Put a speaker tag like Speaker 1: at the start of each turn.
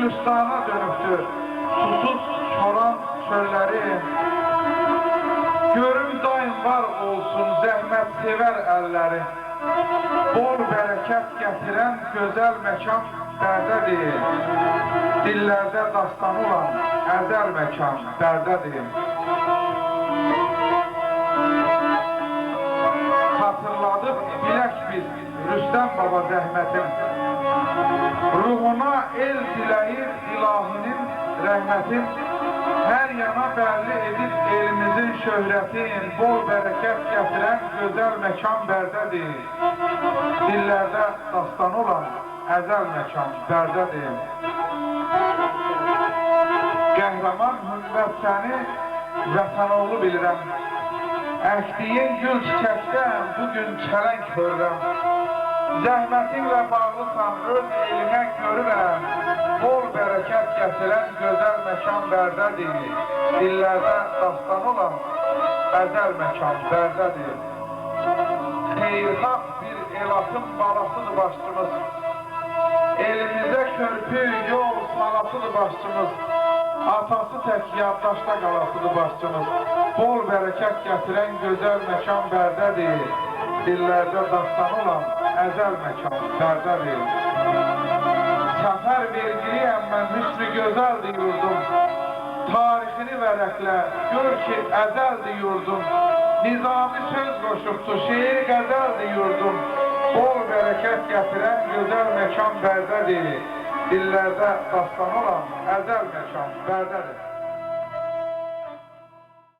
Speaker 1: Gülüstana dönübdür susuz çoran çölləri. Görüm daim var olsun zəhmət sevər əlləri. Bol bərəkət gətirən gözəl məkan bərdədir. Dillərdə dastan olan əzəl məkan bərdədir. Hatırladık bilək biz Rüstəm baba zəhmətin. Ruhuna el diləyir ilahinin rəhmətin. Hər yana bəlli edib elimizin şöhrətin. Bol bərəkət gətirən gözəl məkan bərdədir. Dillərdə dastan olan əzəl məkan bərdədir. Qəhrəman hümmət səni vətənoğlu bilirəm. Əkdiyin gül çiçəkdən bugün çələng hörrəm. Zəhmətinlə bağlısan öz elinə görürəm. Bol bərəkət gətirən gözəl məkan bərdədir. Dillərdə dastan olan əzəl məkan bərdədir. Xeyrxah bir elatın balasıdır başçımız. Elimizə körpü yol salasıdır başçımız. Atası tək yaddaşda qalasıdır başçımız. Bol bərəkət gətirən gözəl məkan bərdədir. Dillərdə dastan olan əzəl məkan bərdədir. Səfər vergiliyəm mən hüsnü gözəldir yurdum. Tarixini vərəqlə, gör ki əzəldir yurdum. Nizami söz qoşubdu, şeir qəzəldir yurdum. Bol bərəkət gətirən gözəl məkan bərdədir. Dillərdə dastan olan əzəl məkan bərdədir.